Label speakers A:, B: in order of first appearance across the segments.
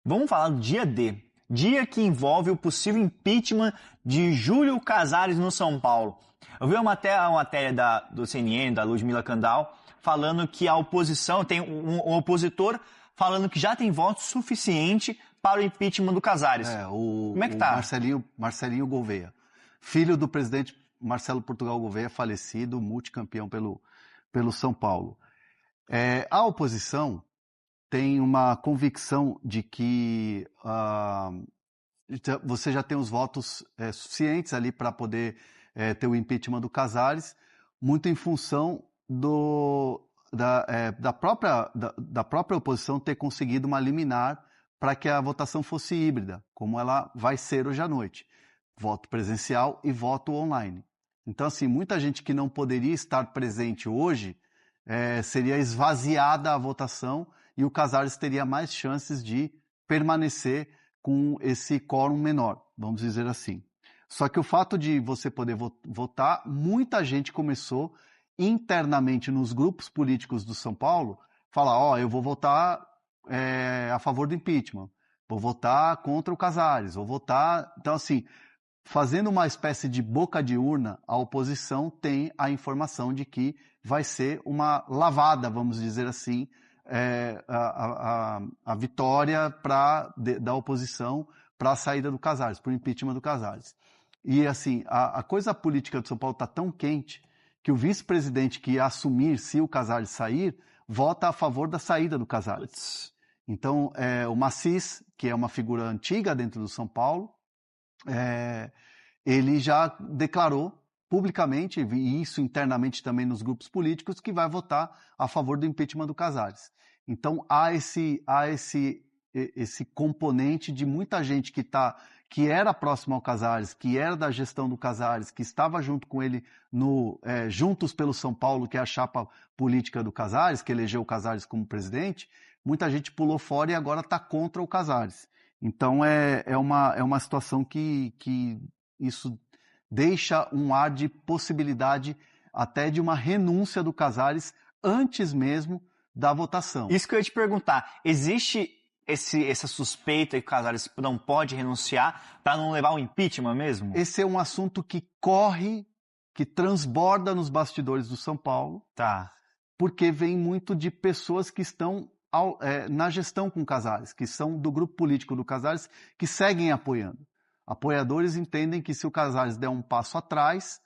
A: Vamos falar do dia D. Dia que envolve o possível impeachment de Júlio Casares no São Paulo. Eu vi uma matéria do CNN, da Ludmila Kandal, falando que a oposição, tem um opositor falando que já tem voto suficiente para o impeachment do Casares. Como é que tá?
B: Marcelinho Gouveia, filho do presidente Marcelo Portugal Gouveia, falecido, multicampeão pelo São Paulo. A oposição tem uma convicção de que você já tem os votos suficientes ali para poder ter o impeachment do Casares, muito em função da própria oposição ter conseguido uma liminar para que a votação fosse híbrida, como ela vai ser hoje à noite. Voto presencial e voto online. Então, assim, muita gente que não poderia estar presente hoje seria esvaziada a votação e o Casares teria mais chances de permanecer com esse quórum menor, vamos dizer assim. Só que o fato de você poder votar, muita gente começou internamente nos grupos políticos do São Paulo, falar, eu vou votar a favor do impeachment, vou votar contra o Casares, vou votar... Então, assim, fazendo uma espécie de boca de urna, a oposição tem a informação de que vai ser uma lavada, vamos dizer assim, a vitória da oposição para a saída do Casares, para o impeachment do Casares. E assim, a coisa política de São Paulo está tão quente que o vice-presidente que ia assumir se o Casares sair, vota a favor da saída do Casares. Então, o Macis, que é uma figura antiga dentro do São Paulo, ele já declarou publicamente, e isso internamente também nos grupos políticos, que vai votar a favor do impeachment do Casares. Então há esse componente de muita gente que era próximo ao Casares, que era da gestão do Casares, que estava junto com ele no Juntos pelo São Paulo, que é a chapa política do Casares, que elegeu o Casares como presidente, muita gente pulou fora e agora está contra o Casares. Então é uma situação que isso deixa um ar de possibilidade até de uma renúncia do Casares antes mesmo da votação.
A: Isso que eu ia te perguntar, existe essa suspeita que o Casares não pode renunciar para não levar ao impeachment mesmo?
B: Esse é um assunto que corre, que transborda nos bastidores do São Paulo, porque vem muito de pessoas que estão na gestão com o Casares, que são do grupo político do Casares, que seguem apoiando. Apoiadores entendem que se o Casares der um passo atrás,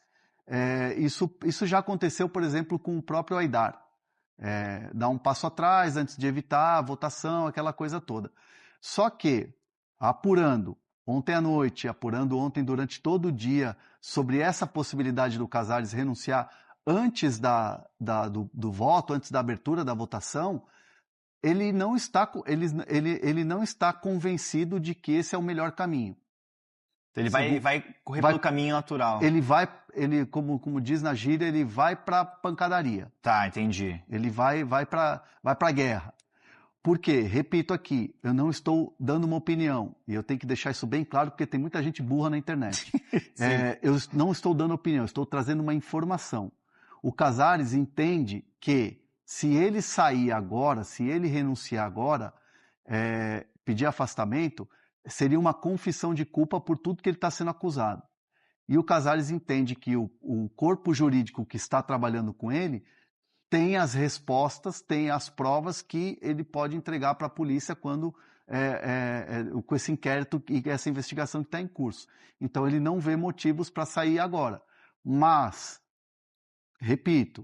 B: isso já aconteceu, por exemplo, com o próprio Aidar. Dar um passo atrás antes de evitar a votação, aquela coisa toda. Só que, apurando ontem durante todo o dia, sobre essa possibilidade do Casares renunciar antes do voto, antes da abertura da votação, ele não está convencido de que esse é o melhor caminho.
A: Ele vai correr pelo caminho natural.
B: Como diz na gíria, ele vai para pancadaria.
A: Tá, entendi.
B: Ele vai para a guerra. Por quê? Repito aqui, eu não estou dando uma opinião. E eu tenho que deixar isso bem claro, porque tem muita gente burra na internet. Eu não estou dando opinião, estou trazendo uma informação. O Casares entende que se ele sair agora, se ele renunciar agora, pedir afastamento, seria uma confissão de culpa por tudo que ele está sendo acusado. E o Casares entende que o corpo jurídico que está trabalhando com ele tem as respostas, tem as provas que ele pode entregar para a polícia quando com esse inquérito e essa investigação que está em curso. Então ele não vê motivos para sair agora. Mas, repito,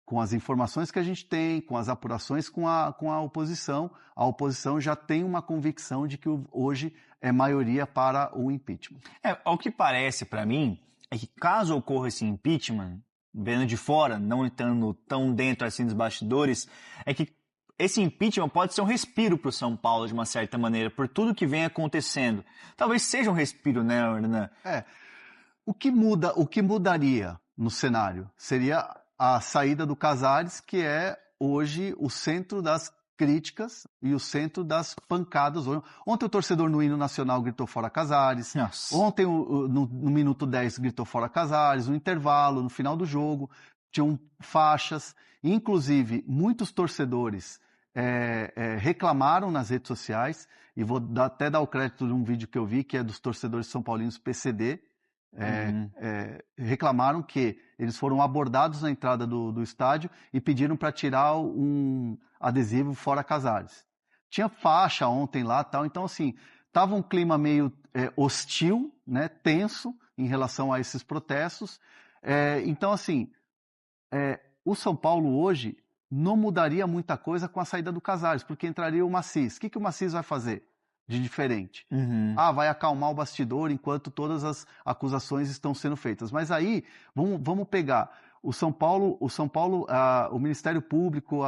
B: com as informações que a gente tem, com as apurações com a oposição já tem uma convicção de que hoje é maioria para o impeachment.
A: Ao que parece para mim, é que caso ocorra esse impeachment, vendo de fora, não estando tão dentro assim dos bastidores, é que esse impeachment pode ser um respiro para o São Paulo, de uma certa maneira, por tudo que vem acontecendo. Talvez seja um respiro, né, Hernan?
B: O que mudaria no cenário seria a saída do Casares, que é hoje o centro das críticas e o centro das pancadas. Ontem o torcedor no hino nacional gritou fora Casares.
A: Nossa.
B: Ontem no minuto 10 gritou fora Casares. No intervalo, no final do jogo, tinham faixas. Inclusive, muitos torcedores reclamaram nas redes sociais, e vou até dar o crédito de um vídeo que eu vi, que é dos torcedores são paulinos PCD, reclamaram que eles foram abordados na entrada do estádio e pediram para tirar um adesivo fora Casares. Tinha faixa ontem lá, tal, então assim, estava um clima meio hostil, né, tenso em relação a esses protestos. Então assim, o São Paulo hoje não mudaria muita coisa com a saída do Casares, porque entraria o Maciz. O que o Maciz vai fazer de diferente? Vai acalmar o bastidor enquanto todas as acusações estão sendo feitas. Mas aí, vamos pegar o São Paulo, o Ministério Público,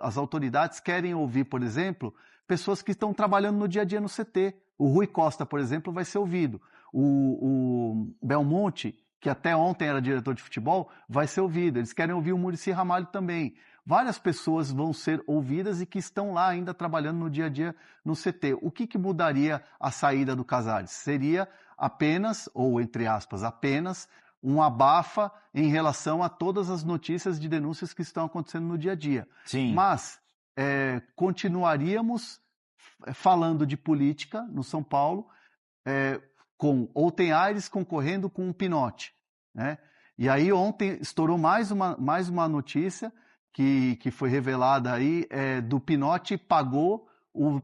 B: as autoridades querem ouvir, por exemplo, pessoas que estão trabalhando no dia a dia no CT. O Rui Costa, por exemplo, vai ser ouvido. O Belmonte, que até ontem era diretor de futebol, vai ser ouvido. Eles querem ouvir o Muricy Ramalho também. Várias pessoas vão ser ouvidas e que estão lá ainda trabalhando no dia a dia no CT. O que mudaria a saída do Casares? Seria apenas, ou entre aspas, apenas, um abafa em relação a todas as notícias de denúncias que estão acontecendo no dia a dia.
A: Sim.
B: Mas continuaríamos falando de política no São Paulo, com Outen Aires concorrendo com o Pinotti, né? E aí ontem estourou mais uma notícia que foi revelada aí, do Pinotti pagou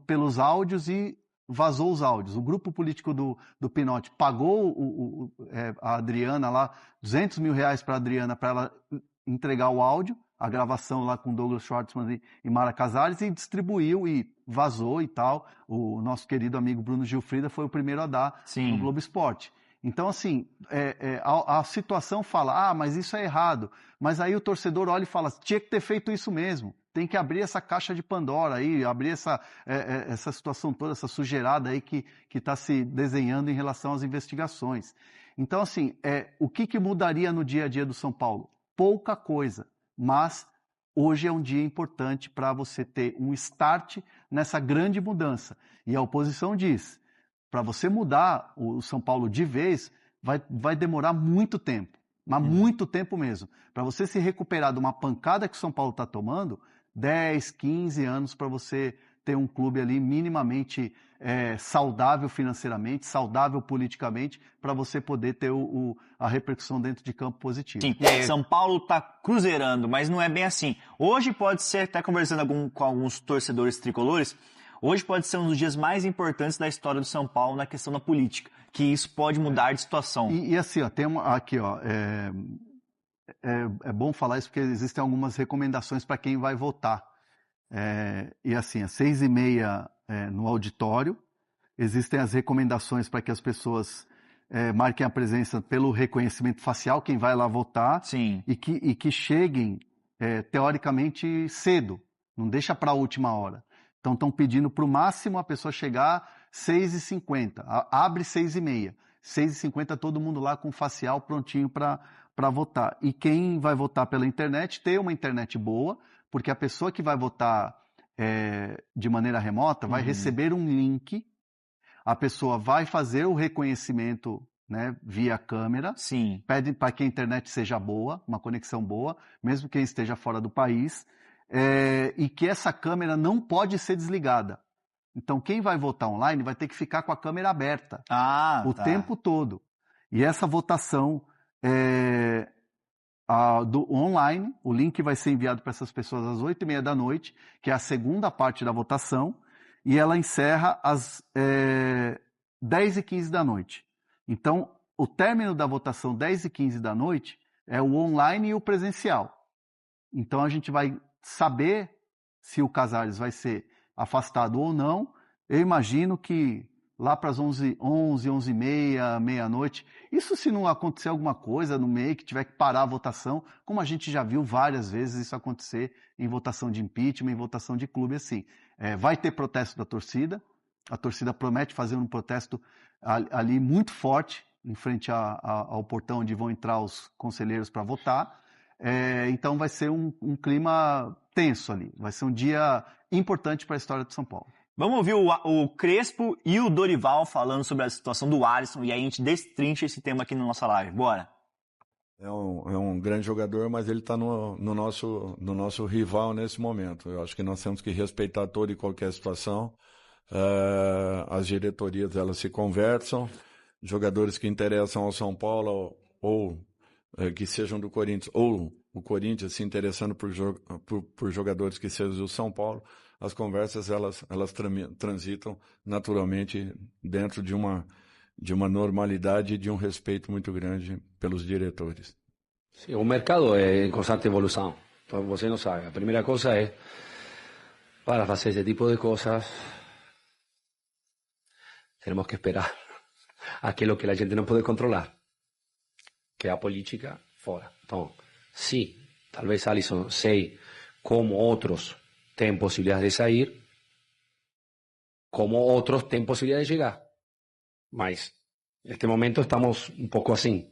B: pelos áudios e vazou os áudios. O grupo político do Pinotti pagou a Adriana lá, R$200 mil para a Adriana para ela entregar o áudio, a gravação lá com Douglas Schwartzman e Mara Casares, e distribuiu e vazou e tal. O nosso querido amigo Bruno Gilfrida foi o primeiro a dar no Globo Esporte. Então, assim, a situação fala, mas isso é errado. Mas aí o torcedor olha e fala, tinha que ter feito isso mesmo. Tem que abrir essa caixa de Pandora aí, abrir essa situação toda, essa sujeirada aí que está se desenhando em relação às investigações. Então, assim, o que mudaria no dia a dia do São Paulo? Pouca coisa, mas hoje é um dia importante para você ter um start nessa grande mudança. E a oposição diz, para você mudar o São Paulo de vez, vai demorar muito tempo, mas muito tempo mesmo. Para você se recuperar de uma pancada que o São Paulo está tomando, 10, 15 anos para você ter um clube ali minimamente saudável financeiramente, saudável politicamente, para você poder ter a repercussão dentro de campo positiva.
A: Sim, São Paulo está cruzeirando, mas não é bem assim. Hoje pode ser, até conversando com alguns torcedores tricolores, hoje pode ser um dos dias mais importantes da história do São Paulo na questão da política, que isso pode mudar de situação.
B: E assim, é bom falar isso porque existem algumas recomendações para quem vai votar. E assim, às 6h30 no auditório, existem as recomendações para que as pessoas marquem a presença pelo reconhecimento facial, quem vai lá votar.
A: Sim.
B: E que cheguem, teoricamente, cedo, não deixa para a última hora. Então estão pedindo para o máximo a pessoa chegar 6h50, abre 6h30. 6h50 todo mundo lá com o facial prontinho para votar. E quem vai votar pela internet, ter uma internet boa, porque a pessoa que vai votar de maneira remota vai receber um link, a pessoa vai fazer o reconhecimento, né, via câmera.
A: Sim.
B: Pede para que a internet seja boa, uma conexão boa, mesmo quem esteja fora do país, e que essa câmera não pode ser desligada. Então quem vai votar online vai ter que ficar com a câmera aberta o tempo todo. E essa votação do online, o link vai ser enviado para essas pessoas às 8h30 da noite, que é a segunda parte da votação, e ela encerra às 10h15 da noite. Então, o término da votação 10h15 da noite é o online e o presencial. Então a gente vai saber se o Casares vai ser afastado ou não. Eu imagino que lá para as 11h30, meia-noite, isso se não acontecer alguma coisa no meio, que tiver que parar a votação, como a gente já viu várias vezes isso acontecer em votação de impeachment, em votação de clube assim. Vai ter protesto da torcida, a torcida promete fazer um protesto ali muito forte, em frente ao portão onde vão entrar os conselheiros para votar. Então vai ser um clima tenso ali, vai ser um dia importante para a história de São Paulo.
A: Vamos ouvir o Crespo e o Dorival falando sobre a situação do Alisson e aí a gente destrincha esse tema aqui na nossa live. Bora!
C: É um grande jogador, mas ele está no nosso rival nesse momento. Eu acho que nós temos que respeitar toda e qualquer situação. As diretorias, elas se conversam. Jogadores que interessam ao São Paulo ou que sejam do Corinthians, ou o Corinthians se interessando por jogadores que sejam do São Paulo, as conversas elas transitam naturalmente dentro de uma normalidade e de um respeito muito grande pelos diretores.
D: Sí, un mercado en constante evolución. Entonces, você no sabe. La primera cosa es, para hacer ese tipo de cosas, tenemos que esperar a aquello que la gente no puede controlar, que es la política fuera. Entonces, sí, tal vez Alisson sei como otros tienen posibilidades de salir, como otros tienen posibilidades de llegar. Mas, en este momento estamos un poco así,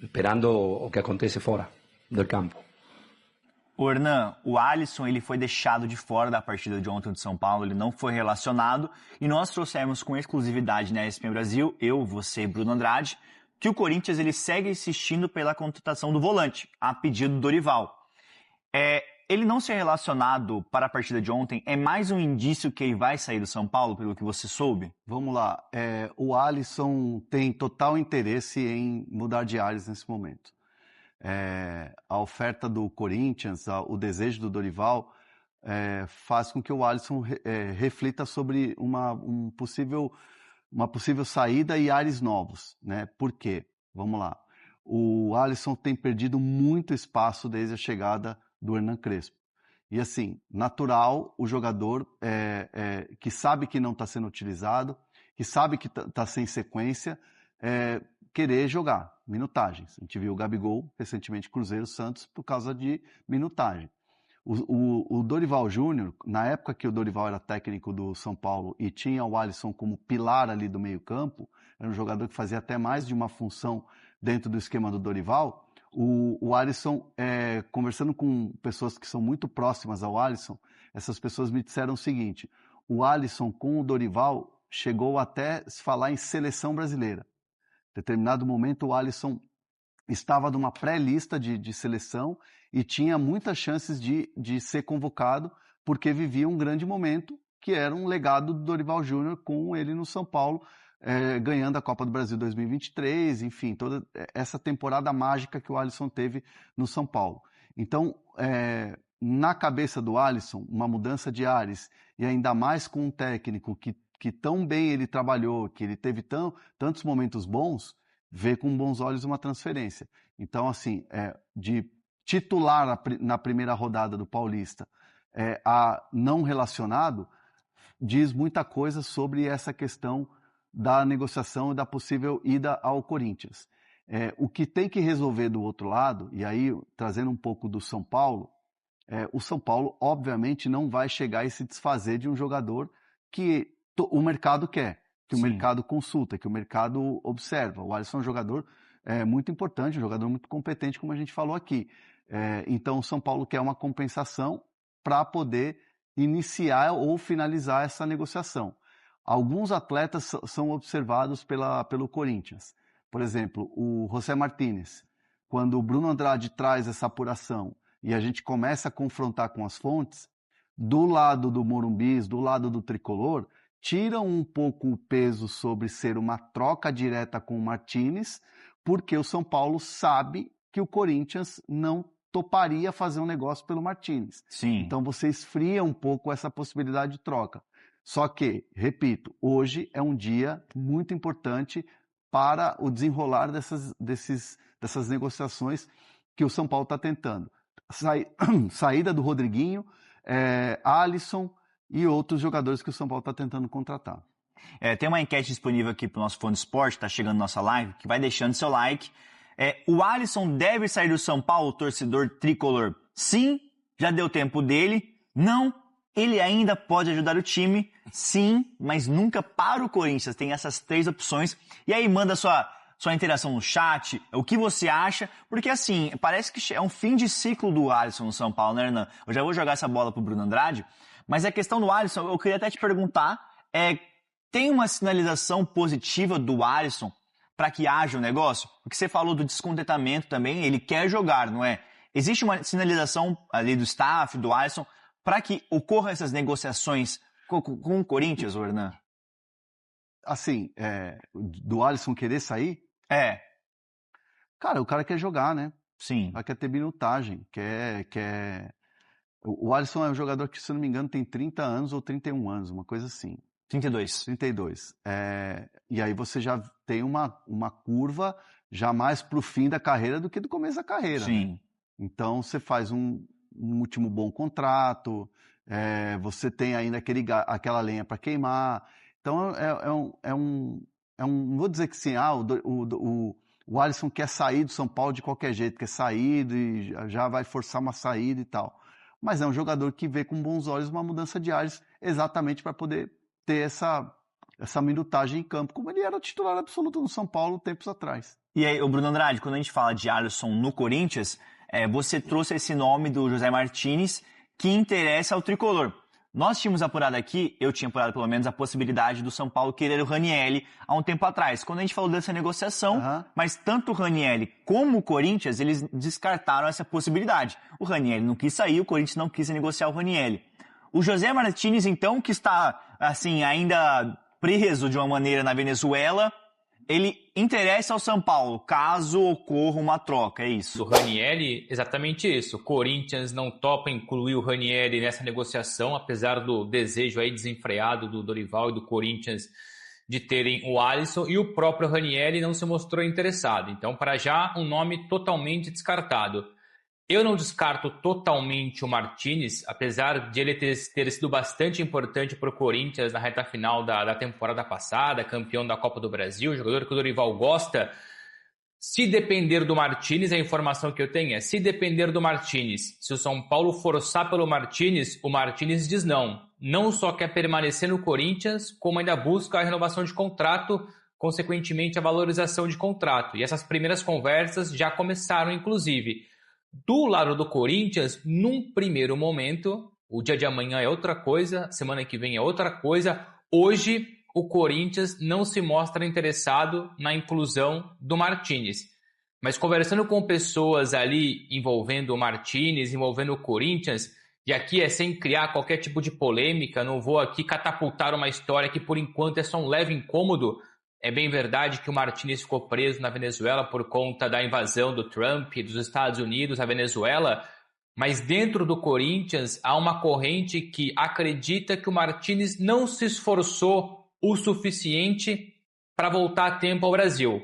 D: esperando o que acontece fora do campo.
A: O Hernan, o Alisson ele foi deixado de fora da partida de ontem de São Paulo, ele não foi relacionado e nós trouxemos com exclusividade na ESPN Brasil, eu, você e Bruno Andrade, que o Corinthians ele segue insistindo pela contratação do volante, a pedido do Dorival. Ele não ser relacionado para a partida de ontem é mais um indício que ele vai sair do São Paulo, pelo que você soube?
B: Vamos lá. O Alisson tem total interesse em mudar de ares nesse momento. A oferta do Corinthians, o desejo do Dorival, faz com que o Alisson reflita sobre uma possível saída e ares novos, né? Por quê? Vamos lá. O Alisson tem perdido muito espaço desde a chegada do Hernan Crespo. E assim, natural o jogador que sabe que não está sendo utilizado, que sabe que está sem sequência, querer jogar minutagens. A gente viu o Gabigol, recentemente Cruzeiro, Santos, por causa de minutagem. O Dorival Júnior, na época que o Dorival era técnico do São Paulo e tinha o Alisson como pilar ali do meio campo, era um jogador que fazia até mais de uma função dentro do esquema do Dorival. O Alisson, conversando com pessoas que são muito próximas ao Alisson, essas pessoas me disseram o seguinte: o Alisson com o Dorival chegou até se falar em seleção brasileira. Em determinado momento o Alisson estava numa pré-lista de seleção e tinha muitas chances de ser convocado porque vivia um grande momento que era um legado do Dorival Júnior com ele no São Paulo, ganhando a Copa do Brasil 2023, enfim, toda essa temporada mágica que o Alisson teve no São Paulo. Então, na cabeça do Alisson, uma mudança de ares, e ainda mais com um técnico que tão bem ele trabalhou, que ele teve tantos momentos bons, vê com bons olhos uma transferência. Então, assim, de titular na primeira rodada do Paulista a não relacionado, diz muita coisa sobre essa questão da negociação e da possível ida ao Corinthians. O que tem que resolver do outro lado, e aí trazendo um pouco do São Paulo, o São Paulo obviamente não vai chegar e se desfazer de um jogador que o mercado quer, que o mercado consulta, que o mercado observa. O Alisson é um jogador muito importante, um jogador muito competente, como a gente falou aqui. Então o São Paulo quer uma compensação para poder iniciar ou finalizar essa negociação. Alguns atletas são observados pelo Corinthians. Por exemplo, o José Martínez. Quando o Bruno Andrade traz essa apuração e a gente começa a confrontar com as fontes, do lado do Morumbis, do lado do Tricolor, tiram um pouco o peso sobre ser uma troca direta com o Martínez, porque o São Paulo sabe que o Corinthians não toparia fazer um negócio pelo Martínez.
A: Sim. Então
B: você esfria um pouco essa possibilidade de troca. Só que, repito, hoje é um dia muito importante para o desenrolar dessas negociações que o São Paulo está tentando. Saída do Rodriguinho, Alisson e outros jogadores que o São Paulo está tentando contratar.
A: Tem uma enquete disponível aqui para o nosso Fone Esporte, está chegando nossa live, que vai deixando seu like. O Alisson deve sair do São Paulo, torcedor tricolor? Sim, já deu tempo dele. Não, ele ainda pode ajudar o time. Sim, mas nunca para o Corinthians. Tem essas 3 opções. E aí manda sua interação no chat, o que você acha, porque assim, parece que é um fim de ciclo do Alisson no São Paulo, né, Hernan? Eu já vou jogar essa bola pro Bruno Andrade, mas a questão do Alisson, eu queria até te perguntar, tem uma sinalização positiva do Alisson para que haja um negócio? Porque você falou do descontentamento também, ele quer jogar, não é? Existe uma sinalização ali do staff, do Alisson, para que ocorram essas negociações com o Corinthians, Hernan?
B: Assim, do Alisson querer sair, cara, o cara quer jogar, né?
A: Sim.
B: O cara quer ter minutagem, O Alisson é um jogador que, se não me engano, tem 30 anos ou 31 anos, uma coisa assim.
A: 32.
B: 32. E aí você já tem uma curva já mais pro fim da carreira do que do começo da carreira.
A: Sim.
B: Né? Então você faz um último bom contrato, você tem ainda aquela lenha para queimar. Então não vou dizer que sim, o Alisson quer sair do São Paulo de qualquer jeito, quer sair e já vai forçar uma saída e tal. Mas é um jogador que vê com bons olhos uma mudança de ares exatamente para poder ter essa minutagem em campo, como ele era o titular absoluto no São Paulo tempos atrás.
A: E aí, o Bruno Andrade, quando a gente fala de Alisson no Corinthians, você trouxe esse nome do José Martínez que interessa ao tricolor. Nós tínhamos apurado aqui, eu tinha apurado pelo menos, a possibilidade do São Paulo querer o Ranielli há um tempo atrás, quando a gente falou dessa negociação, mas tanto o Ranielli como o Corinthians, eles descartaram essa possibilidade. O Ranielli não quis sair, o Corinthians não quis negociar o Ranielli. O José Martínez, então, que está, assim, ainda preso de uma maneira na Venezuela, ele interessa ao São Paulo, caso ocorra uma troca, é isso?
E: Do Ranielli, exatamente isso. O Corinthians não topa incluir o Ranielli nessa negociação, apesar do desejo aí desenfreado do Dorival e do Corinthians de terem o Alisson, e o próprio Ranielli não se mostrou interessado. Então, para já, um nome totalmente descartado. Eu não descarto totalmente o Martínez, apesar de ele ter sido bastante importante para o Corinthians na reta final da temporada passada, campeão da Copa do Brasil, jogador que o Dorival gosta. Se depender do Martínez, a informação que eu tenho é, se depender do Martínez, se o São Paulo forçar pelo Martínez, o Martínez diz não. Não só quer permanecer no Corinthians, como ainda busca a renovação de contrato, consequentemente a valorização de contrato. E essas primeiras conversas já começaram, inclusive. Do lado do Corinthians, num primeiro momento, o dia de amanhã é outra coisa, semana que vem é outra coisa. Hoje, o Corinthians não se mostra interessado na inclusão do Martínez. Mas conversando com pessoas ali envolvendo o Martínez, envolvendo o Corinthians, e aqui é sem criar qualquer tipo de polêmica, não vou aqui catapultar uma história que por enquanto é só um leve incômodo. É bem verdade que o Martínez ficou preso na Venezuela por conta da invasão do Trump dos Estados Unidos à Venezuela, mas dentro do Corinthians há uma corrente que acredita que o Martínez não se esforçou o suficiente para voltar a tempo ao Brasil.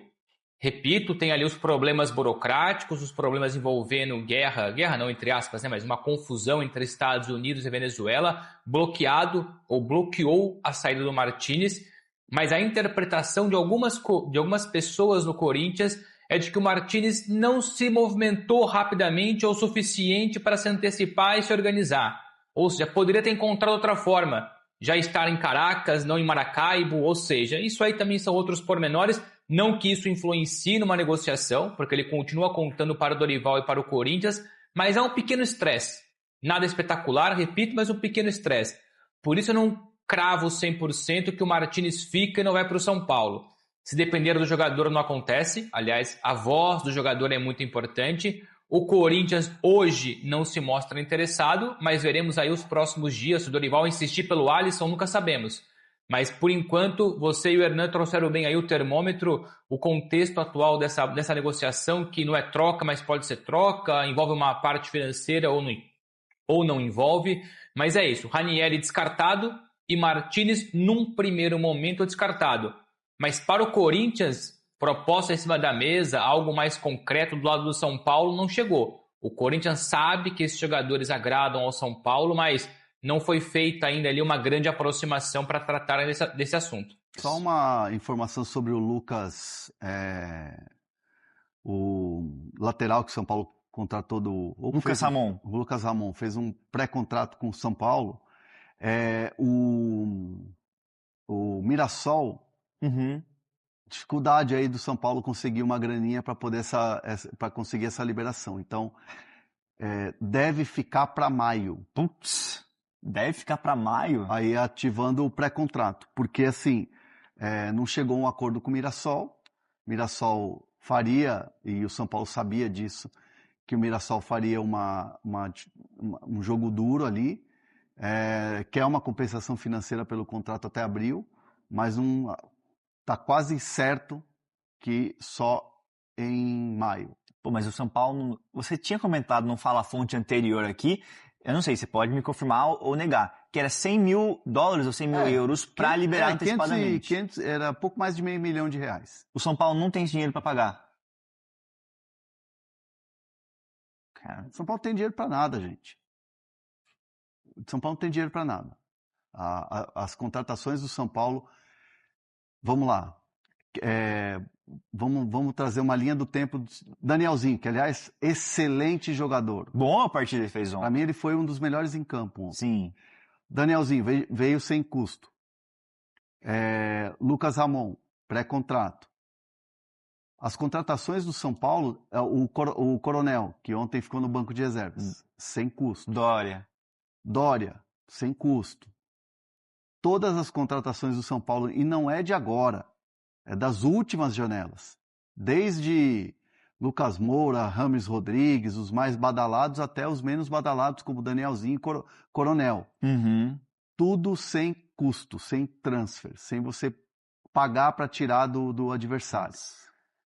E: Repito, tem ali os problemas burocráticos, os problemas envolvendo guerra não entre aspas, né, mas uma confusão entre Estados Unidos e Venezuela, bloqueou a saída do Martínez. Mas a interpretação de algumas pessoas no Corinthians é de que o Martínez não se movimentou rapidamente ou o suficiente para se antecipar e se organizar. Ou seja, poderia ter encontrado outra forma, já estar em Caracas, não em Maracaibo, ou seja, isso aí também são outros pormenores, não que isso influencie numa negociação, porque ele continua contando para o Dorival e para o Corinthians, mas há um pequeno estresse. Nada espetacular, repito, mas um pequeno estresse. Por isso eu não cravo 100% que o Martínez fica e não vai para o São Paulo. Se depender do jogador não acontece, aliás, a voz do jogador é muito importante. O Corinthians hoje não se mostra interessado, mas veremos aí os próximos dias. Se o Dorival insistir pelo Alisson, nunca sabemos. Mas por enquanto, você e o Hernan trouxeram bem aí o termômetro, o contexto atual dessa negociação, que não é troca, mas pode ser troca, envolve uma parte financeira ou não envolve. Mas é isso, Ranielli descartado, e Martínez, num primeiro momento, descartado. Mas para o Corinthians, proposta em cima da mesa, algo mais concreto do lado do São Paulo, não chegou. O Corinthians sabe que esses jogadores agradam ao São Paulo, mas não foi feita ainda ali uma grande aproximação para tratar desse assunto.
B: Só uma informação sobre o Lucas, o lateral que o São Paulo contratou
A: Lucas Ramon.
B: O Lucas Ramon fez um pré-contrato com o São Paulo. O Mirassol, dificuldade aí do São Paulo conseguir uma graninha para poder para conseguir essa liberação. Então, deve ficar para maio.
A: Putz, deve ficar para maio?
B: Aí ativando o pré-contrato, porque assim, não chegou um acordo com o Mirassol Mirassol faria, e o São Paulo sabia disso, que o Mirassol faria um jogo duro ali, quer uma compensação financeira pelo contrato até abril, mas está quase certo que só em maio.
A: Pô, mas o São Paulo, você tinha comentado no Fala Fonte anterior aqui, eu não sei, você pode me confirmar ou negar, que era $100 mil ou 100 mil euros para liberar antecipadamente.
B: 500, era pouco mais de R$500 mil.
A: O São Paulo não tem esse dinheiro para pagar.
B: Cara, São Paulo tem dinheiro para nada, gente. São Paulo não tem dinheiro para nada. As contratações do São Paulo, vamos lá, vamos trazer uma linha do tempo. Danielzinho, que aliás, excelente jogador.
A: Boa partida ele fez ontem.
B: Para mim ele foi um dos melhores em campo ontem.
A: Sim.
B: Danielzinho veio sem custo. Lucas Ramon, pré-contrato. As contratações do São Paulo, o Coronel, que ontem ficou no banco de reservas, sem custo. Dória, sem custo. Todas as contratações do São Paulo, e não é de agora, é das últimas janelas. Desde Lucas Moura, Rames Rodrigues, os mais badalados, até os menos badalados, como Danielzinho e Coronel.
A: Uhum.
B: Tudo sem custo, sem transfer, sem você pagar para tirar do adversário.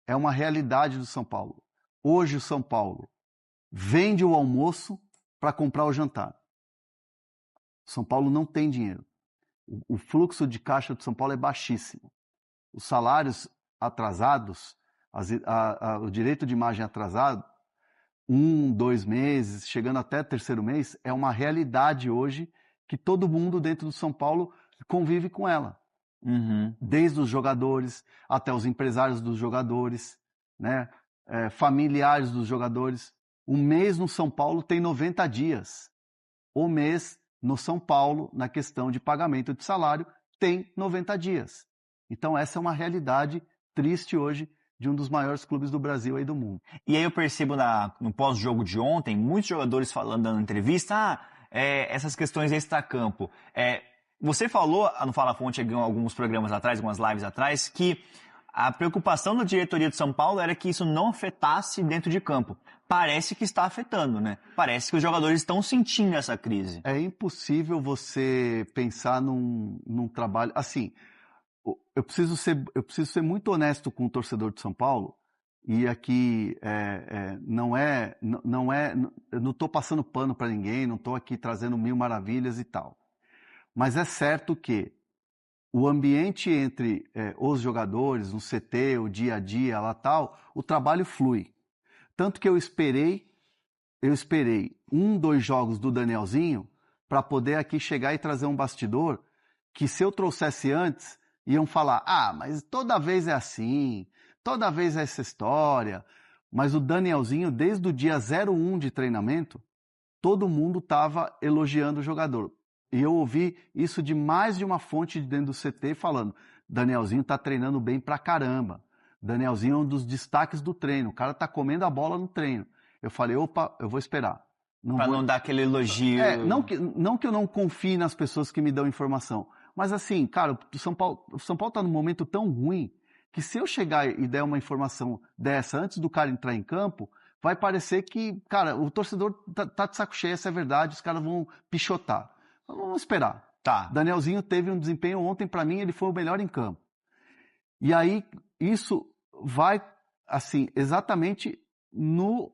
B: É uma realidade do São Paulo. Hoje o São Paulo vende o almoço para comprar o jantar. São Paulo não tem dinheiro. O fluxo de caixa do São Paulo é baixíssimo. Os salários atrasados, o direito de imagem atrasado, 1, 2 meses, chegando até terceiro mês, é uma realidade hoje que todo mundo dentro do São Paulo convive com ela.
A: Uhum.
B: Desde os jogadores até os empresários dos jogadores, né? Familiares dos jogadores. Um mês no São Paulo tem 90 dias. O mês no São Paulo, na questão de pagamento de salário, tem 90 dias. Então essa é uma realidade triste hoje de um dos maiores clubes do Brasil e do mundo.
A: E aí eu percebo no pós-jogo de ontem, muitos jogadores falando, dando entrevista, essas questões extra-campo. Você falou no Fala Fonte alguns programas atrás, algumas lives atrás, que a preocupação da diretoria de São Paulo era que isso não afetasse dentro de campo. Parece que está afetando, né? Parece que os jogadores estão sentindo essa crise.
B: É impossível você pensar num trabalho... Assim, eu preciso ser muito honesto com o torcedor de São Paulo, e aqui eu não estou passando pano para ninguém, não estou aqui trazendo mil maravilhas e tal. Mas é certo que o ambiente entre os jogadores, no CT, o dia a dia, lá tal, o trabalho flui. Tanto que eu esperei 1, 2 jogos do Danielzinho para poder aqui chegar e trazer um bastidor que, se eu trouxesse antes, iam falar, mas toda vez é assim, toda vez é essa história. Mas o Danielzinho, desde o dia 01 de treinamento, todo mundo estava elogiando o jogador. E eu ouvi isso de mais de uma fonte dentro do CT falando, Danielzinho está treinando bem pra caramba. Danielzinho é um dos destaques do treino. O cara tá comendo a bola no treino. Eu falei, opa, eu vou esperar.
A: Não dar aquele elogio.
B: Não que eu não confie nas pessoas que me dão informação. Mas assim, cara, o São Paulo tá num momento tão ruim que se eu chegar e der uma informação dessa antes do cara entrar em campo, vai parecer que, cara, o torcedor tá de saco cheio, essa é verdade, os caras vão pichotar. Vamos esperar.
A: Tá.
B: Danielzinho teve um desempenho ontem, para mim, ele foi o melhor em campo. E aí, isso vai, assim, exatamente no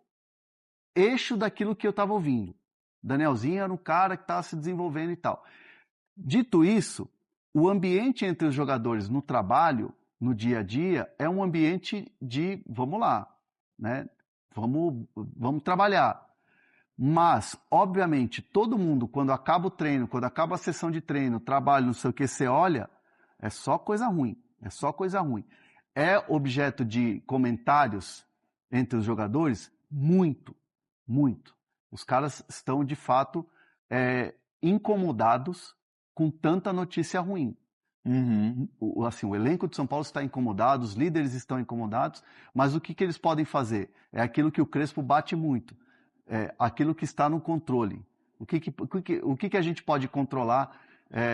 B: eixo daquilo que eu estava ouvindo. Danielzinho era um cara que estava se desenvolvendo e tal. Dito isso, o ambiente entre os jogadores no trabalho, no dia a dia, é um ambiente de, vamos lá, né? Vamos trabalhar. Mas, obviamente, todo mundo, quando acaba o treino, quando acaba a sessão de treino, trabalho, não sei o que, você olha, é só coisa ruim. É só coisa ruim. É objeto de comentários entre os jogadores? Muito, muito. Os caras estão, de fato, incomodados com tanta notícia ruim.
A: Uhum.
B: O elenco de São Paulo está incomodado, os líderes estão incomodados, mas o que eles podem fazer? É aquilo que o Crespo bate muito. Aquilo que está no controle. O que a gente pode controlar,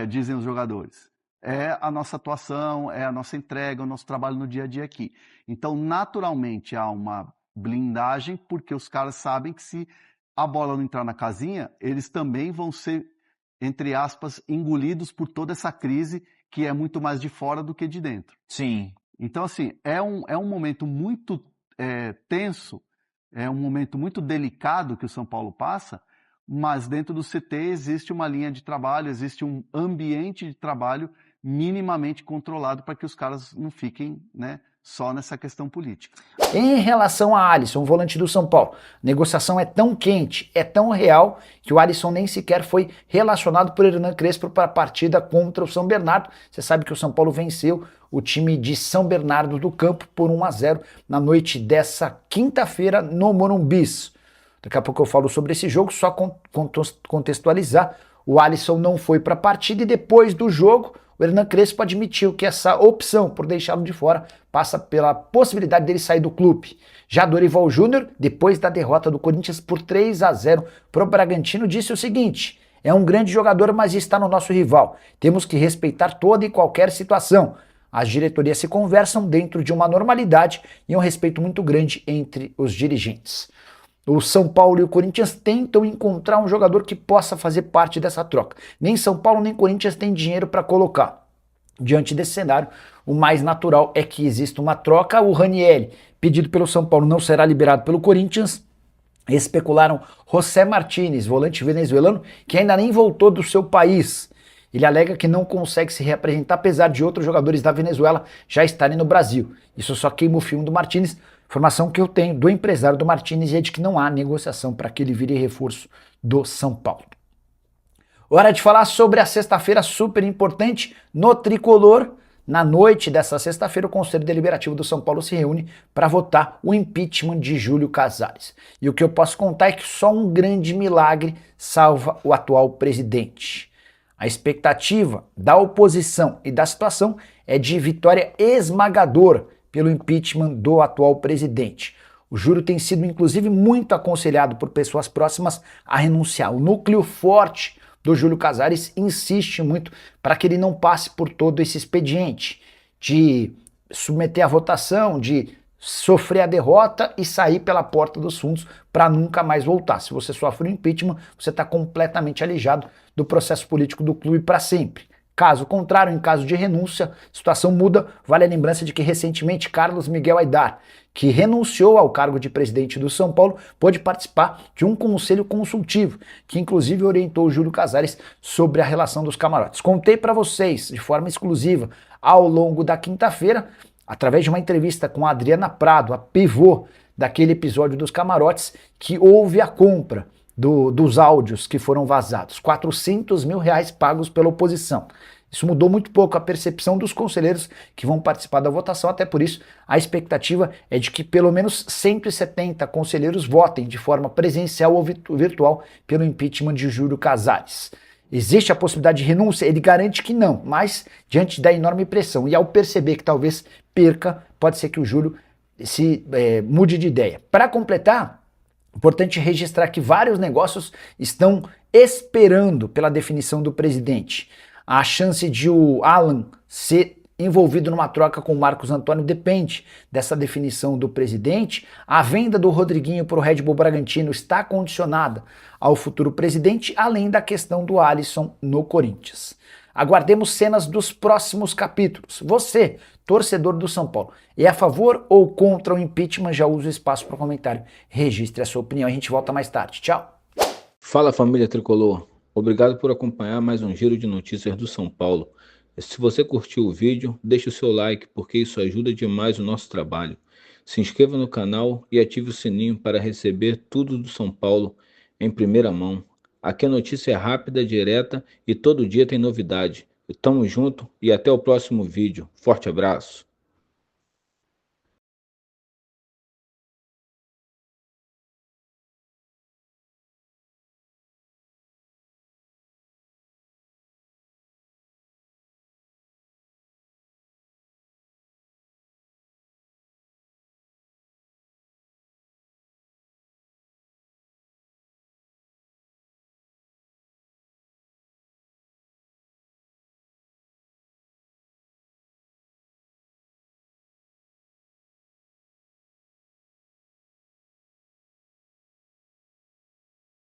B: dizem os jogadores? é a nossa atuação, é a nossa entrega, o nosso trabalho no dia a dia aqui. Então, naturalmente, há uma blindagem, porque os caras sabem que se a bola não entrar na casinha, eles também vão ser, entre aspas, engolidos por toda essa crise que é muito mais de fora do que de dentro.
A: Sim.
B: Então, assim, é um momento muito tenso, é um momento muito delicado que o São Paulo passa, mas dentro do CT existe uma linha de trabalho, existe um ambiente de trabalho minimamente controlado para que os caras não fiquem, né, só nessa questão política.
F: Em relação a Alisson, o volante do São Paulo, a negociação é tão quente, é tão real, que o Alisson nem sequer foi relacionado por Hernan Crespo para a partida contra o São Bernardo. Você sabe que o São Paulo venceu o time de São Bernardo do Campo por 1-0 na noite dessa quinta-feira no Morumbi. Daqui a pouco eu falo sobre esse jogo, só contextualizar. O Alisson não foi para a partida e depois do jogo o Hernan Crespo admitiu que essa opção por deixá-lo de fora passa pela possibilidade dele sair do clube. Já Dorival Júnior, depois da derrota do Corinthians por 3-0 para o Bragantino, disse o seguinte: é um grande jogador, mas está no nosso rival. Temos que respeitar toda e qualquer situação. As diretorias se conversam dentro de uma normalidade e um respeito muito grande entre os dirigentes. O São Paulo e o Corinthians tentam encontrar um jogador que possa fazer parte dessa troca. Nem São Paulo nem Corinthians têm dinheiro para colocar. Diante desse cenário, o mais natural é que exista uma troca. O Ranieri, pedido pelo São Paulo, não será liberado pelo Corinthians. Especularam José Martínez, volante venezuelano, que ainda nem voltou do seu país. Ele alega que não consegue se reapresentar, apesar de outros jogadores da Venezuela já estarem no Brasil. Isso só queima o filme do Martínez. Informação que eu tenho do empresário do Martínez é de que não há negociação para que ele vire reforço do São Paulo. Hora de falar sobre a sexta-feira super importante no Tricolor. Na noite dessa sexta-feira, o Conselho Deliberativo do São Paulo se reúne para votar o impeachment de Júlio Casares. E o que eu posso contar é que só um grande milagre salva o atual presidente. A expectativa da oposição e da situação é de vitória esmagadora pelo impeachment do atual presidente. O Júlio tem sido, inclusive, muito aconselhado por pessoas próximas a renunciar. O núcleo forte do Júlio Casares insiste muito para que ele não passe por todo esse expediente de submeter a votação, de sofrer a derrota e sair pela porta dos fundos para nunca mais voltar. Se você sofre um impeachment, você está completamente alijado do processo político do clube para sempre. Caso contrário, em caso de renúncia, a situação muda. Vale a lembrança de que recentemente Carlos Miguel Aidar, que renunciou ao cargo de presidente do São Paulo, pôde participar de um conselho consultivo, que inclusive orientou o Júlio Casares sobre a relação dos camarotes. Contei para vocês, de forma exclusiva, ao longo da quinta-feira, através de uma entrevista com a Adriana Prado, a pivô daquele episódio dos camarotes, que houve a compra dos áudios que foram vazados, R$400 mil pagos pela oposição. Isso mudou muito pouco a percepção dos conselheiros que vão participar da votação, até por isso a expectativa é de que pelo menos 170 conselheiros votem de forma presencial ou virtual pelo impeachment de Júlio Casares. Existe a possibilidade de renúncia? Ele garante que não, mas diante da enorme pressão e ao perceber que talvez perca, pode ser que o Júlio mude de ideia. Para completar, importante registrar que vários negócios estão esperando pela definição do presidente. A chance de o Alan ser envolvido numa troca com o Marcos Antônio depende dessa definição do presidente. A venda do Rodriguinho para o Red Bull Bragantino está condicionada ao futuro presidente, além da questão do Alisson no Corinthians. Aguardemos cenas dos próximos capítulos. Você, torcedor do São Paulo, é a favor ou contra o impeachment? Já usa o espaço para comentário. Registre a sua opinião. A gente volta mais tarde. Tchau.
G: Fala, família Tricolor. Obrigado por acompanhar mais um giro de notícias do São Paulo. Se você curtiu o vídeo, deixe o seu like, porque isso ajuda demais o nosso trabalho. Se inscreva no canal e ative o sininho para receber tudo do São Paulo em primeira mão. Aqui a notícia é rápida, direta e todo dia tem novidade. Tamo junto e até o próximo vídeo. Forte abraço.